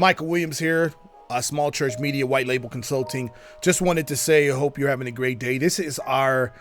Michael Williams here, Small Church Media, White Label Consulting. Just wanted to say I hope you're having a great day. This is our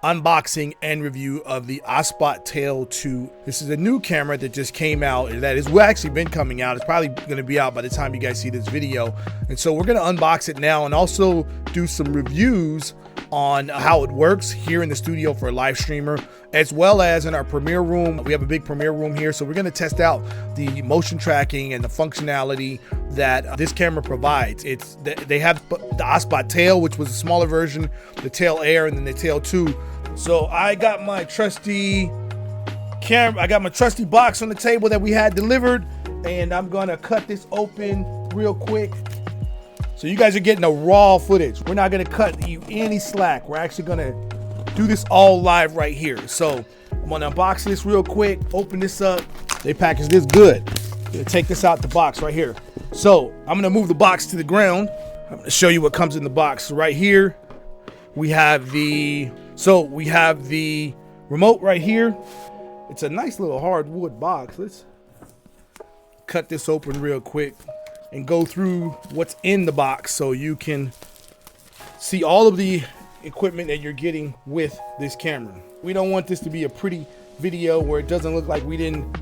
unboxing and review of the OBSBOT Tail 2. This is a new camera that just came out, and that has actually been coming out. It's probably going to be out by the time you guys see this video. And so we're going to unbox it now and also do some reviews on how it works here in the studio for a live streamer, as well as in our Premiere room. We have a big Premiere room here, so we're going to test out the motion tracking and the functionality that this camera provides. They have the OBSBOT Tail, which was a smaller version, the Tail Air, and then the Tail 2. So I got my trusty camera, I got my trusty box on the table that we had delivered, and I'm gonna cut this open real quick. So you guys are getting a raw footage. We're not gonna cut you any slack. We're actually gonna do this all live right here. So I'm gonna unbox this real quick, open this up. They package this good. I'm gonna take this out the box right here. So I'm gonna move the box to the ground. I'm gonna show you what comes in the box. So right here, we have the remote right here. It's a nice little hardwood box. Let's cut this open real quick and go through what's in the box so you can see all of the equipment that you're getting with this camera. We don't want this to be a pretty video where it doesn't look like we didn't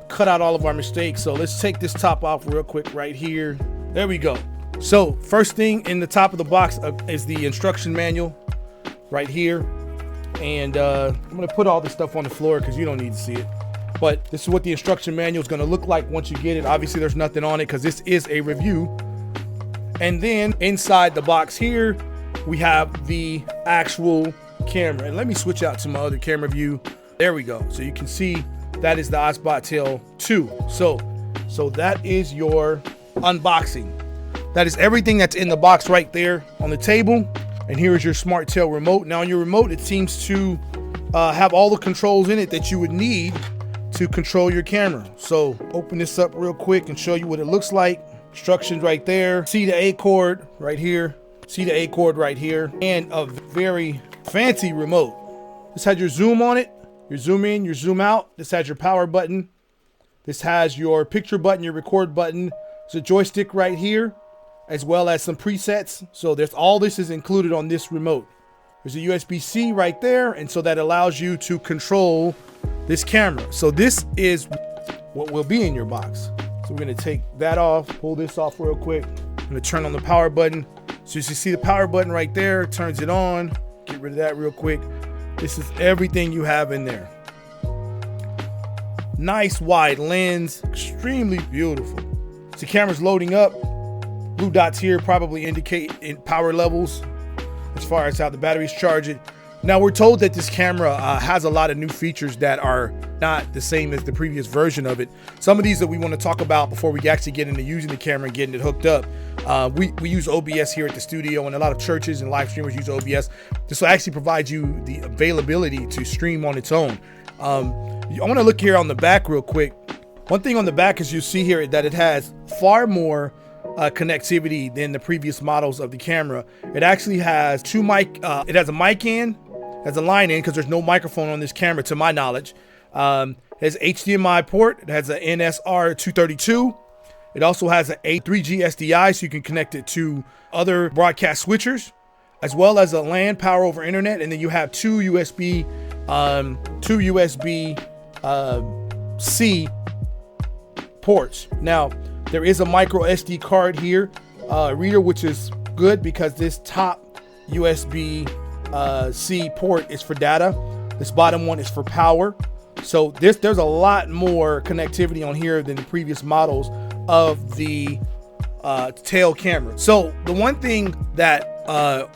cut out all of our mistakes. So let's take this top off real quick right here. There we go. So first thing in the top of the box is the instruction manual right here. And I'm gonna put all this stuff on the floor because you don't need to see it. But this is what the instruction manual is going to look like once you get it. Obviously, there's nothing on it because this is a review. And then inside the box here, we have the actual camera. And let me switch out to my other camera view. There we go. So you can see that is the OBSBOT Tail 2. So that is your unboxing. That is everything that's in the box right there on the table. And here is your Smart Tail remote. Now on your remote, it seems to have all the controls in it that you would need to control your camera. So open this up real quick and show you what it looks like. Instructions right there. C to A cord right here. C to A cord right here. And a very fancy remote. This has your zoom on it. Your zoom in, your zoom out. This has your power button. This has your picture button, your record button. There's a joystick right here, as well as some presets. So all this is included on this remote. There's a USB-C right there, and so that allows you to control this camera. So this is what will be in your box. So we're gonna take that off, pull this off real quick. I'm gonna turn on the power button. So you see the power button right there, turns it on. Get rid of that real quick. This is everything you have in there. Nice wide lens, extremely beautiful. So the camera's loading up. Blue dots here probably indicate in power levels as far as how the batteries charge it. Now we're told that this camera has a lot of new features that are not the same as the previous version of it. Some of these that we want to talk about before we actually get into using the camera and getting it hooked up. We use OBS here at the studio, and a lot of churches and live streamers use OBS. This will actually provide you the availability to stream on its own. I want to look here on the back real quick. One thing on the back is you see here that it has far more connectivity than the previous models of the camera. It actually has it has a mic in, has a line in, because there's no microphone on this camera to my knowledge. It has HDMI port. It has an NSR 232. It also has an 3G SDI, so you can connect it to other broadcast switchers, as well as a LAN, power over internet. And then you have two USB C ports. Now there is a micro SD card here reader, which is good because this top USB C port is for data. This bottom one is for power. So there's a lot more connectivity on here than the previous models of the Tail camera. So the one thing that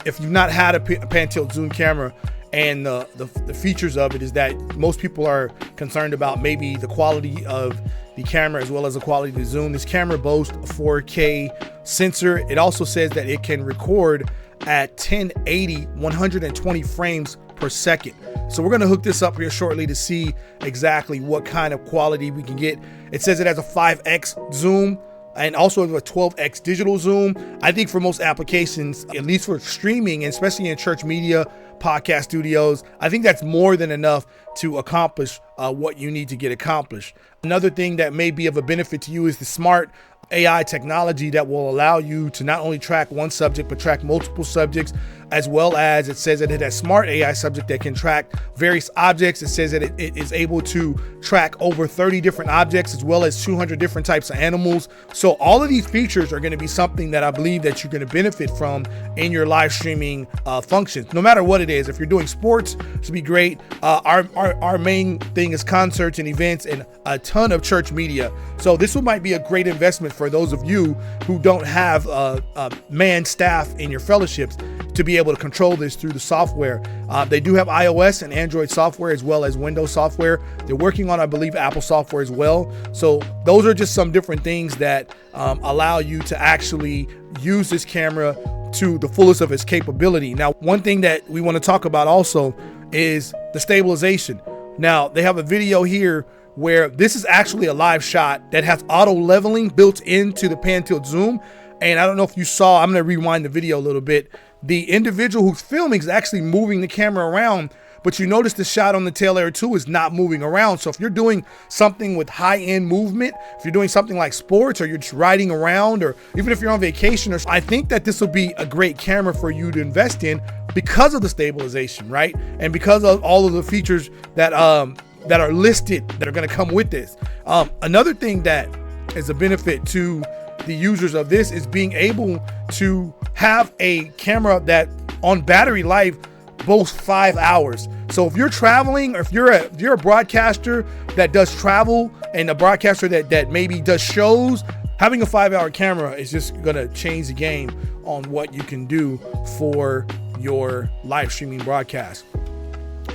if you've not had a pan tilt zoom camera and the features of it is that most people are concerned about maybe the quality of the camera as well as the quality of the zoom. This camera boasts a 4K sensor. It also says that it can record at 1080, 120 frames per second. So we're gonna hook this up here shortly to see exactly what kind of quality we can get. It says it has a 5x zoom and also a 12x digital zoom. I think for most applications, at least for streaming, and especially in church media, podcast studios, I think that's more than enough to accomplish what you need to get accomplished. Another thing that may be of a benefit to you is the smart AI technology that will allow you to not only track one subject, but track multiple subjects, as well as it says that it has smart AI subject that can track various objects. It says that it is able to track over 30 different objects, as well as 200 different types of animals. So all of these features are going to be something that I believe that you're going to benefit from in your live streaming functions, no matter what it is. If you're doing sports, this would be great. Our main thing is concerts and events and a ton of church media. So this might be a great investment for those of you who don't have a manned staff in your fellowships to be able to control this through the software. They do have iOS and Android software, as well as Windows software. They're working on, I believe, Apple software as well. So those are just some different things that allow you to actually use this camera to the fullest of its capability. Now, one thing that we want to talk about also is the stabilization. Now, they have a video here where this is actually a live shot that has auto leveling built into the pan tilt zoom. And I don't know if you saw, I'm going to rewind the video a little bit. The individual who's filming is actually moving the camera around, but you notice the shot on the Tail Air 2 is not moving around. So if you're doing something with high-end movement, if you're doing something like sports, or you're just riding around, or even if you're on vacation, or I think that this will be a great camera for you to invest in because of the stabilization, right? And because of all of the features that are listed that are going to come with this. Another thing that is a benefit to the users of this is being able to have a camera that on battery life boasts 5 hours. So if you're traveling, or if you're a broadcaster that does travel, and a broadcaster that maybe does shows, having a 5-hour camera is just gonna change the game on what you can do for your live streaming broadcast.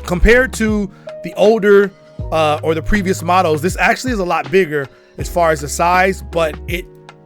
Compared to the older or the previous models, this actually is a lot bigger as far as the size, but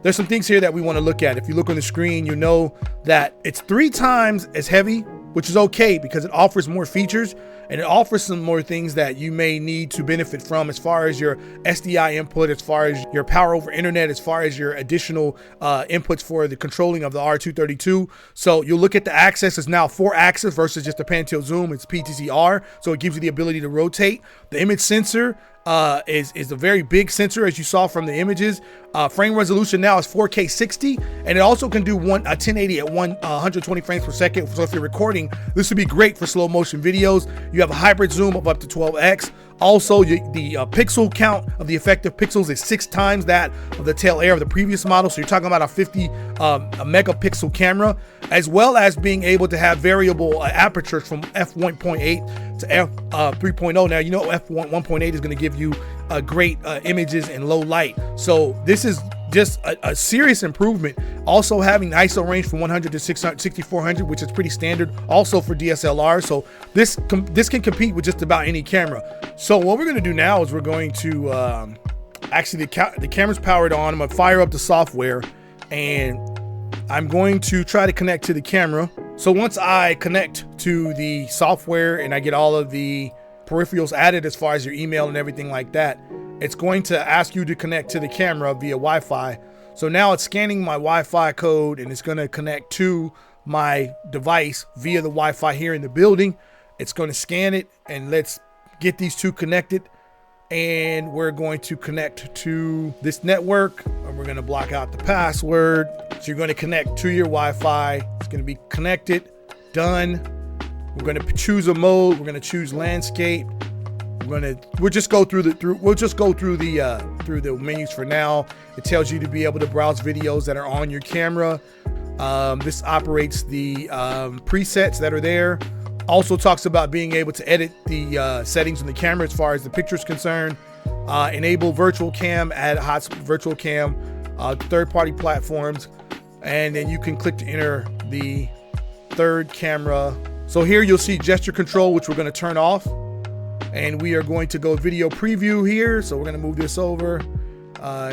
there's some things here that we want to look at. If you look on the screen, you know that it's 3 times as heavy, which is okay because it offers more features and it offers some more things that you may need to benefit from, as far as your SDI input, as far as your power over internet, as far as your additional inputs for the controlling of the R232. So you'll look at the axis. It's now 4 axis versus just a pan tilt zoom. It's PTZ-R, so it gives you the ability to rotate. The image sensor is a very big sensor, as you saw from the images. Frame resolution now is 4K 60, and it also can do 1080 at 120 frames per second. So if you're recording, this would be great for slow motion videos. You have a hybrid zoom of up to 12x. Also, the pixel count of the effective pixels is 6 times that of the Tail Air of the previous model. So you're talking about a 50 megapixel camera, as well as being able to have variable apertures from f1.8 to f3.0. Now, you know f1.8 is going to give you great images in low light. So this is just a serious improvement. Also having ISO range from 100 to 6400, which is pretty standard also for DSLR. So this can compete with just about any camera. So what we're going to do now is we're going to actually the camera's powered on. I'm going to fire up the software and I'm going to try to connect to the camera. So once I connect to the software and I get all of the peripherals added as far as your email and everything like that, it's going to ask you to connect to the camera via Wi-Fi. So now it's scanning my Wi-Fi code and it's going to connect to my device via the Wi-Fi here in the building. It's going to scan it, and let's get these two connected. And we're going to connect to this network, and we're going to block out the password. So you're going to connect to your Wi-Fi. It's going to be connected, done. We're going to choose a mode. We're going to choose landscape. We'll just go through the menus for now. It tells you to be able to browse videos that are on your camera. This operates the presets that are there. Also talks about being able to edit the settings on the camera as far as the picture is concerned. Enable virtual cam, add hot virtual cam, third-party platforms, and then you can click to enter the third camera. So here you'll see gesture control, which we're going to turn off. And we are going to go video preview here. So we're going to move this over,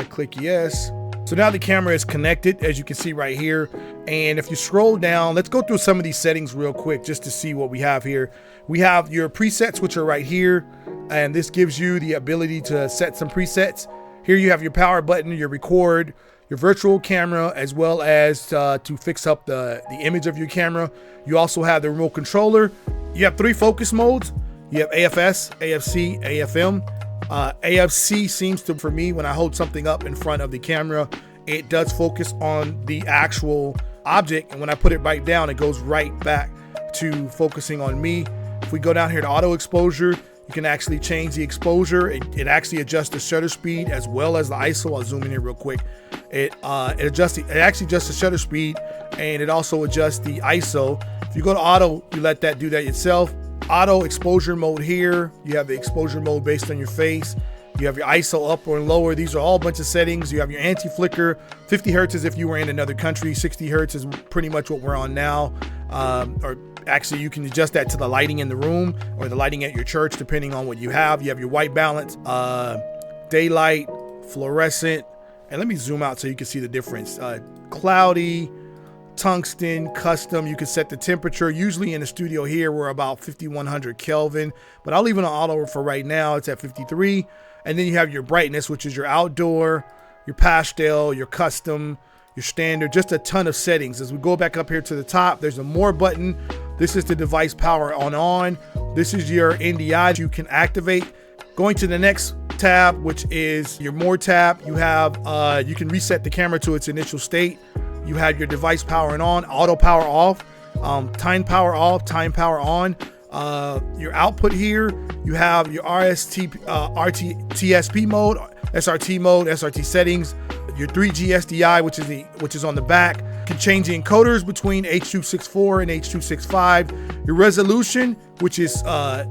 click yes. So now the camera is connected, as you can see right here. And if you scroll down, let's go through some of these settings real quick just to see what we have here. We have your presets, which are right here. And this gives you the ability to set some presets. Here you have your power button, your record, your virtual camera, as well as to fix up the image of your camera. You also have the remote controller. You have 3 focus modes. You have AFS, AFC, AFM. AFC seems to, for me, when I hold something up in front of the camera, it does focus on the actual object, and when I put it right down, it goes right back to focusing on me. If we go down here to auto exposure, you can actually change the exposure. It actually adjusts the shutter speed as well as the ISO. I'll zoom in here real quick. It actually adjusts the shutter speed, and it also adjusts the ISO. If you go to auto, you let that do that yourself. Auto exposure mode here, you have the exposure mode based on your face. You have your ISO up or lower. These are all a bunch of settings. You have your anti-flicker. 50 hertz is if you were in another country. 60 hertz is pretty much what we're on now. Or actually, you can adjust that to the lighting in the room or the lighting at your church, depending on what you have. You have your white balance, daylight, fluorescent, and let me zoom out so you can see the difference. Cloudy, tungsten, custom. You can set the temperature. Usually in the studio here, we're about 5100 Kelvin, but I'll leave it on auto for right now. It's at 53. And then you have your brightness, which is your outdoor, your pastel, your custom, your standard, just a ton of settings. As we go back up here to the top, there's a more button. This is the device power on. This is your NDI you can activate. Going to the next tab, which is your more tab, you have, you can reset the camera to its initial state. You have your device powering on, auto power off, time power off, time power on. Your output here, you have your TSP mode, SRT mode, SRT settings, your 3G SDI, which is on the back. You can change the encoders between H.264 and H.265. Your resolution, which is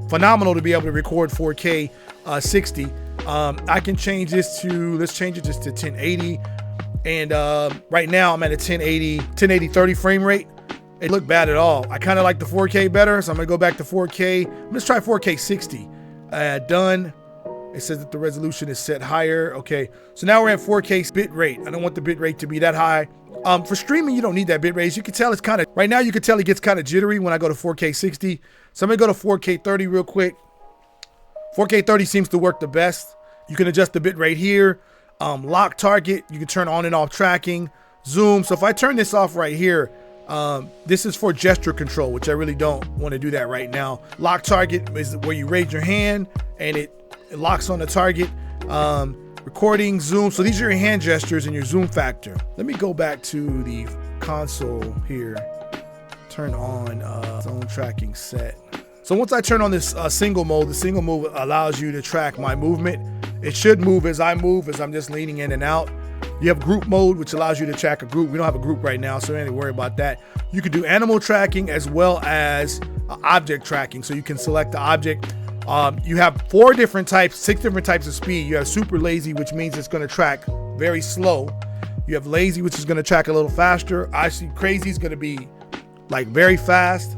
phenomenal to be able to record 4K 60. I can change this to, let's change it just to 1080. And right now I'm at a 1080 30 frame rate. It looked bad at all. I kind of like the 4K better, so I'm gonna go back to 4K. Let's try 4K 60. Done. It says that the resolution is set higher. Okay, so now we're at 4K bit rate. I don't want the bit rate to be that high. For streaming, you don't need that bit rate. As you can tell, it's kind of, right now you can tell it gets kind of jittery when I go to 4K 60. So I'm gonna go to 4K 30 real quick. 4K 30 seems to work the best. You can adjust the bit rate here. Lock target, you can turn on and off tracking. Zoom, so if I turn this off right here, this is for gesture control, which I really don't want to do that right now. Lock target is where you raise your hand and it locks on the target. Recording, zoom, so these are your hand gestures and your zoom factor. Let me go back to the console here. Turn on zone tracking set. So once I turn on this single mode, the single mode allows you to track my movement. It should move as I move, as I'm just leaning in and out. You have group mode, which allows you to track a group. We don't have a group right now, so don't need to worry about that. You can do animal tracking as well as object tracking. So you can select the object. You have 6 different types of speed. You have super lazy, which means it's going to track very slow. You have lazy, which is going to track a little faster. Actually, crazy is going to be like very fast.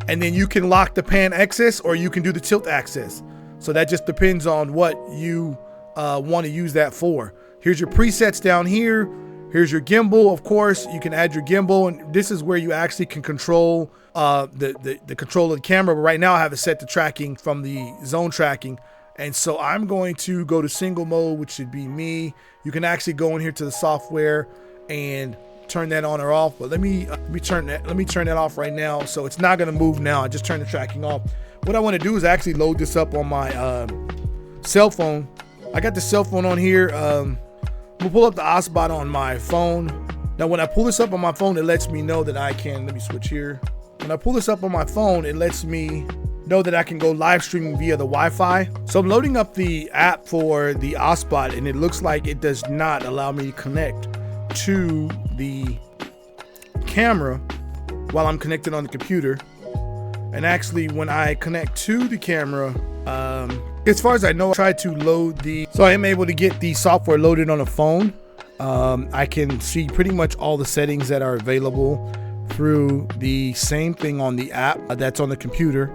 And then you can lock the pan axis or you can do the tilt axis. So that just depends on what you want to use that for. Here's your presets down here. Here's your gimbal. Of course, you can add your gimbal, and this is where you actually can control the control of the camera. But right now I have it set to tracking from the zone tracking. And so I'm going to go to single mode, which should be me. You can actually go in here to the software and turn that on or off. But let me turn that off right now. So it's not gonna move now. I just turned the tracking off. What I want to do is actually load this up on my cell phone. I got the cell phone on here. I'm gonna pull up the OBSBOT on my phone. Now when I pull this up on my phone, it lets me know that I can, let me switch here. When I pull this up on my phone, it lets me know that I can go live streaming via the Wi-Fi. So I'm loading up the app for the OBSBOT, and it looks like it does not allow me to connect to the camera while I'm connected on the computer. And actually, when I connect to the camera, as far as I know, I tried to load so I am able to get the software loaded on a phone. I can see pretty much all the settings that are available through the same thing on the app that's on the computer.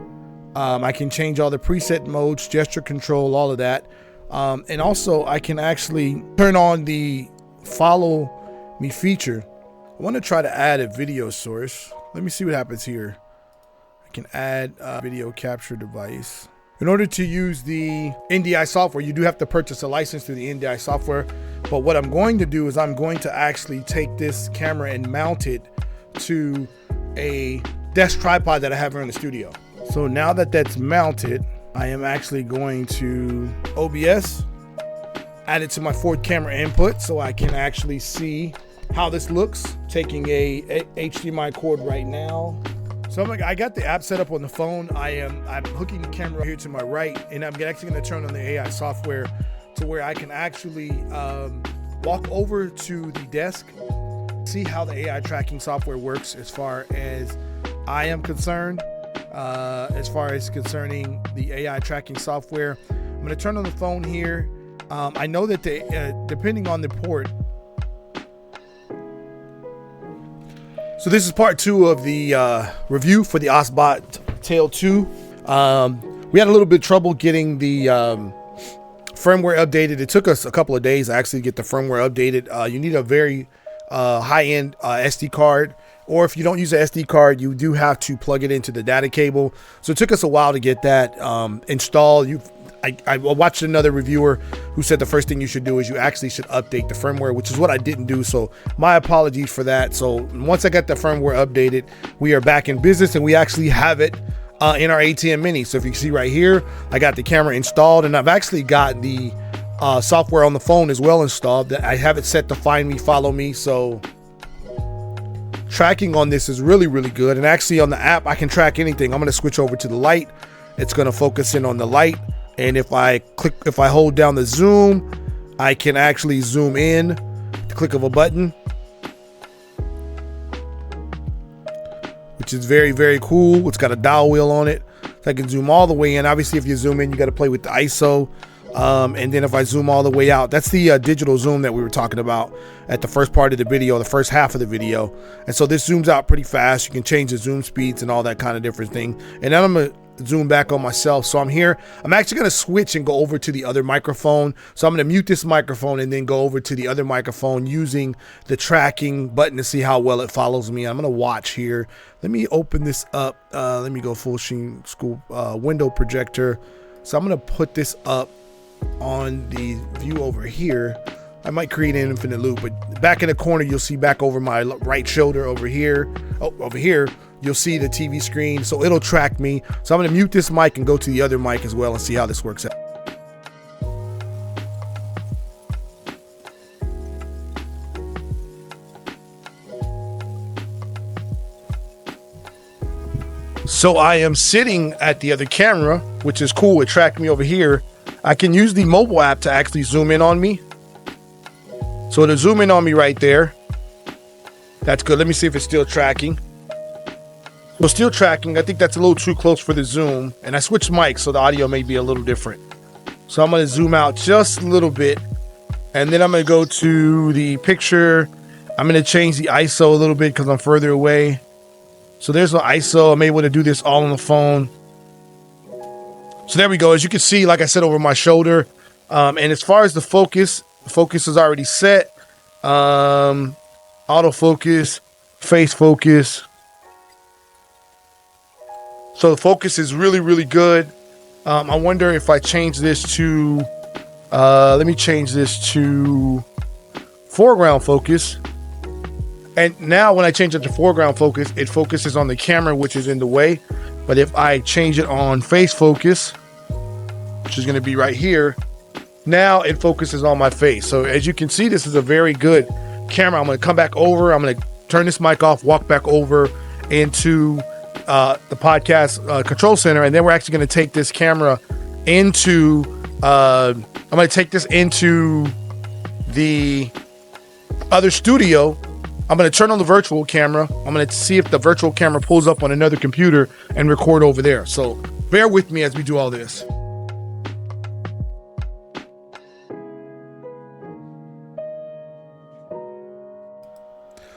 I can change all the preset modes, gesture control, all of that. And also I can actually turn on the follow me feature. I want to try to add a video source. Let me see what happens here. I can add a video capture device. In order to use the NDI software, you do have to purchase a license through the NDI software. But what I'm going to do is I'm going to actually take this camera and mount it to a desk tripod that I have here in the studio. So now that that's mounted, I am actually going to OBS add it to my fourth camera input so I can actually see how this looks. Taking a HDMI cord right now. So I got the app set up on the phone. I'm hooking the camera here to my right, and I'm actually going to turn on the AI software to where I can actually walk over to the desk, see how the AI tracking software works as far as I am concerned. As far as concerning the AI tracking software, I'm going to turn on the phone here. I know that depending on the port. So this is part 2 of the review for the OBSBOT Tail 2. We had a little bit of trouble getting the firmware updated. It took us a couple of days to actually get the firmware updated. You need a very high-end SD card, or if you don't use an SD card, you do have to plug it into the data cable. So it took us a while to get that installed. I watched another reviewer who said the first thing you should do is you actually should update the firmware, which is what I didn't do. So my apologies for that. So once I got the firmware updated, we are back in business, and we actually have it in our ATM Mini. So if you can see right here, I got the camera installed, and I've actually got the software on the phone as well installed. That I have it set to find me, follow me. So tracking on this is really, really good. And actually on the app, I can track anything. I'm going to switch over to the light. It's going to focus in on the light. And if I hold down the zoom, I can actually zoom in with the click of a button, which is very, very cool. It's got a dial wheel on it, so I can zoom all the way in. Obviously, if you zoom in, you got to play with the ISO. And then if I zoom all the way out, that's the digital zoom that we were talking about at the first part of the video, the first half of the video. And so this zooms out pretty fast. You can change the zoom speeds and all that kind of different thing. And then I'm going to zoom back on myself. So I'm here. I'm actually going to switch and go over to the other microphone. So I'm going to mute this microphone and then go over to the other microphone using the tracking button to see how well it follows me. I'm going to watch here. Let me open this up. Let me go full screen school window projector. So I'm going to put this up on the view over here. I might create an infinite loop, but back in the corner, you'll see back over my right shoulder over here. Oh, over here, you'll see the TV screen. So it'll track me. So I'm going to mute this mic and go to the other mic as well and see how this works out. So I am sitting at the other camera, which is cool. It tracked me over here. I can use the mobile app to actually zoom in on me. So it'll zoom in on me right there. That's good. Let me see if it's still tracking. So still tracking. I think that's a little too close for the zoom. And I switched mics, so the audio may be a little different. So I'm going to zoom out just a little bit. And then I'm going to go to the picture. I'm going to change the ISO a little bit because I'm further away. So there's the ISO. I'm able to do this all on the phone. So there we go. As you can see, like I said, over my shoulder. And as far as the focus is already set. Autofocus, face focus. So the focus is really, really good. I wonder if I change this to, let me change this to foreground focus. And now when I change it to foreground focus, it focuses on the camera, which is in the way. But if I change it on face focus, which is going to be right here, now it focuses on my face. So as you can see, this is a very good camera. I'm going to come back over. I'm going to turn this mic off, walk back over into the podcast control center. And then we're actually going to take this camera into, I'm going to take this into the other studio. I'm going to turn on the virtual camera. I'm going to see if the virtual camera pulls up on another computer and record over there. So bear with me as we do all this.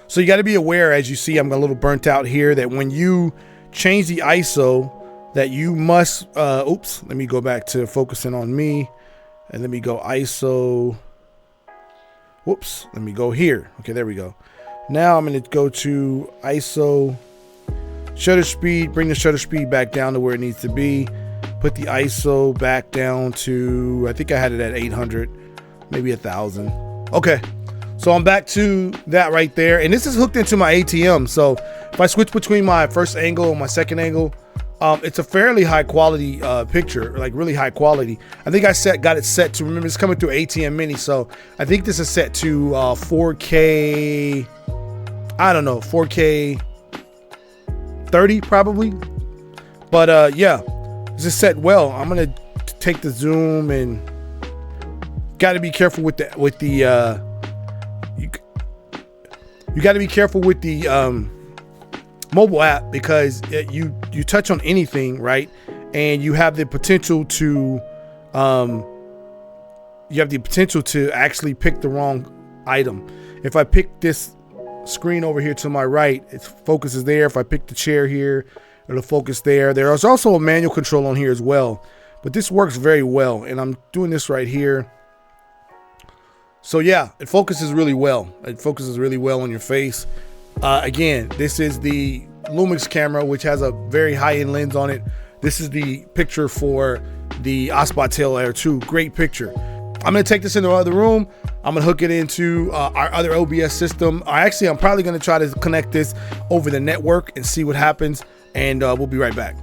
So you got to be aware, as you see, I'm a little burnt out here, that when you change the ISO, that you must, oops, let me go back to focusing on me, and let me go ISO, whoops, let me go here. Okay, there we go. Now I'm going to go to ISO, shutter speed, bring the shutter speed back down to where it needs to be, put the ISO back down to, I think I had it at 800, maybe 1,000. Okay. So I'm back to that right there. And this is hooked into my ATM. So if I switch between my first angle and my second angle, It's a fairly high quality picture, like really high quality. I think I got it set to, remember it's coming through ATM Mini, so I think this is set to 4K, I don't know, 4K 30 probably. But yeah, this is set well. I'm gonna take the zoom, and got to be careful with the you got to be careful with the mobile app, because you touch on anything, right, and you have the potential to actually pick the wrong item. If I pick this screen over here to my right, it focuses there. If I pick the chair here, it'll focus there. There's also a manual control on here as well, but this works very well, and I'm doing this right here. So yeah, it focuses really well. It focuses really well on your face. Again, this is the Lumix camera, which has a very high-end lens on it. This is the picture for the OBSBOT Tail Air 2. Great picture. I'm going to take this into the other room. I'm going to hook it into our other OBS system. I'm probably going to try to connect this over the network and see what happens, and we'll be right back.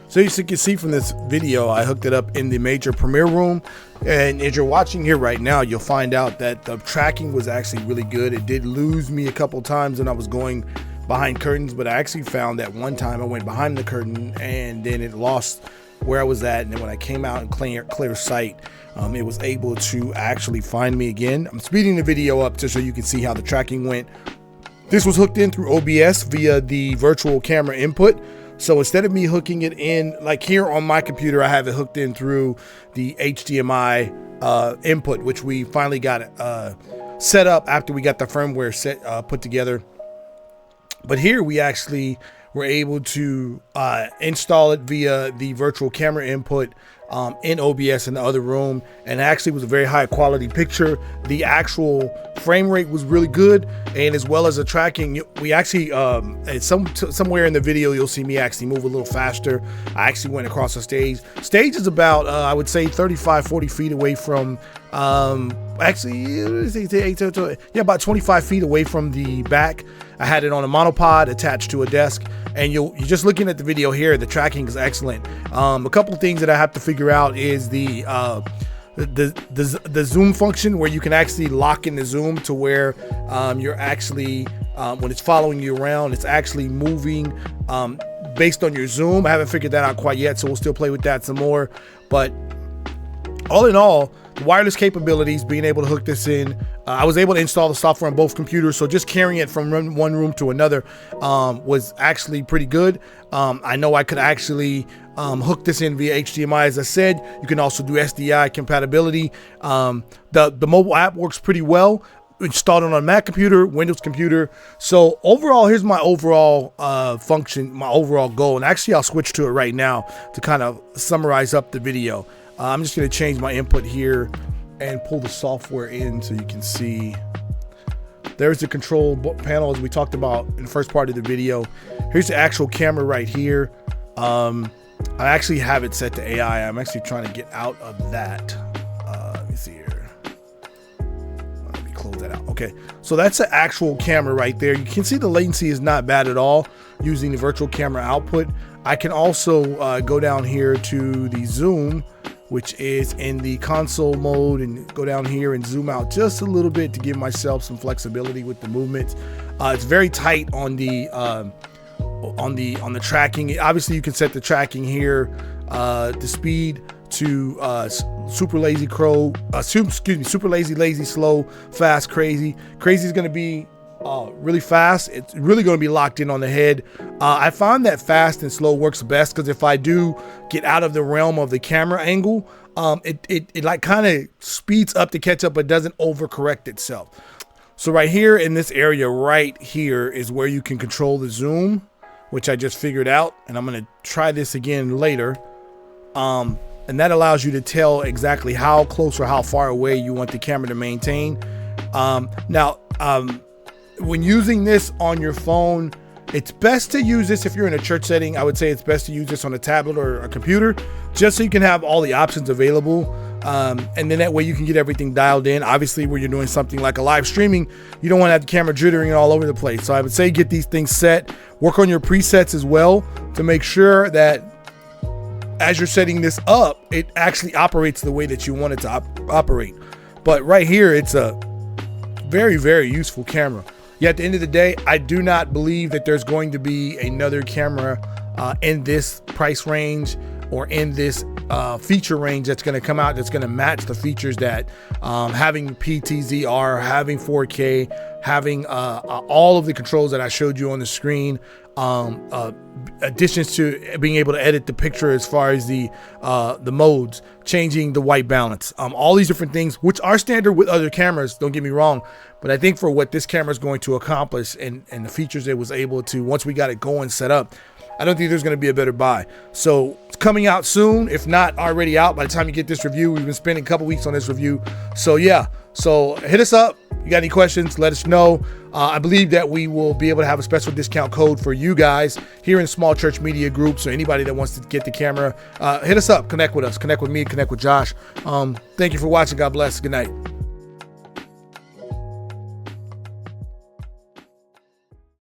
So as you can see from this video, I hooked it up in the major premiere room, and as you're watching here right now, you'll find out that the tracking was actually really good. It did lose me a couple times when I was going behind curtains, but I actually found that one time I went behind the curtain and then it lost where I was at, and then when I came out in clear sight, it was able to actually find me again. I'm speeding the video up just so you can see how the tracking went. This was hooked in through OBS via the virtual camera input. So instead of me hooking it in, like here on my computer, I have it hooked in through the HDMI input, which we finally got set up after we got the firmware put together. But here we actually were able to install it via the virtual camera input in OBS in the other room, and actually was a very high quality picture. The actual frame rate was really good, and as well as the tracking, we actually somewhere in the video you'll see me actually move a little faster. I actually went across the stage. Stage is about I would say 35-40 feet away from about 25 feet away from the back. I had it on a monopod attached to a desk, and you're just looking at the video here. The tracking is excellent. A couple of things that I have to figure out is the zoom function, where you can actually lock in the zoom to where you're actually when it's following you around, it's actually moving based on your zoom. I haven't figured that out quite yet, so we'll still play with that some more. But all in all, the wireless capabilities, being able to hook this in, I was able to install the software on both computers, so just carrying it from one room to another was actually pretty good. I know I could actually hook this in via HDMI. As I said, you can also do SDI compatibility. The mobile app works pretty well, installed on a Mac computer, Windows computer. So overall, here's my overall function, my overall goal, and actually I'll switch to it right now to kind of summarize up the video. I'm just going to change my input here and pull the software in so you can see. There's the control panel as we talked about in the first part of the video. Here's the actual camera right here. I actually have it set to AI. I'm actually trying to get out of that. Let me see here. Let me close that out. Okay, so that's the actual camera right there. You can see the latency is not bad at all using the virtual camera output. I can also go down here to the zoom, which is in the console mode, and go down here and zoom out just a little bit to give myself some flexibility with the movements. It's very tight on the tracking. Obviously, you can set the tracking here, the speed to super lazy, slow, fast, crazy. Crazy is going to be really fast. It's really going to be locked in on the head. I find that fast and slow works best, because if I do get out of the realm of the camera angle, it like kind of speeds up to catch up, but doesn't overcorrect itself. So right here in this area right here is where you can control the zoom, which I just figured out, and I'm going to try this again later. And that allows you to tell exactly how close or how far away you want the camera to maintain. When using this on your phone, it's best to use this if you're in a church setting. I would say it's best to use this on a tablet or a computer, just so you can have all the options available. And then that way you can get everything dialed in. Obviously, when you're doing something like a live streaming, you don't want to have the camera jittering all over the place. So I would say get these things set, work on your presets as well, to make sure that as you're setting this up, it actually operates the way that you want it to operate. But right here, it's a very, very useful camera. Yet at the end of the day, I do not believe that there's going to be another camera in this price range or in this feature range that's going to come out that's going to match the features that having PTZR, having 4K, having all of the controls that I showed you on the screen, additions to being able to edit the picture as far as the modes, changing the white balance, all these different things, which are standard with other cameras, don't get me wrong. But I think for what this camera is going to accomplish and the features it was able to, once we got it going, set up, I don't think there's going to be a better buy. So it's coming out soon, if not already out by the time you get this review. We've been spending a couple weeks on this review. So yeah, so hit us up. You got any questions, let us know. I believe that we will be able to have a special discount code for you guys here in Small Church Media Groups, or anybody that wants to get the camera. Hit us up, connect with us, connect with me, connect with Josh. Thank you for watching. God bless. Good night.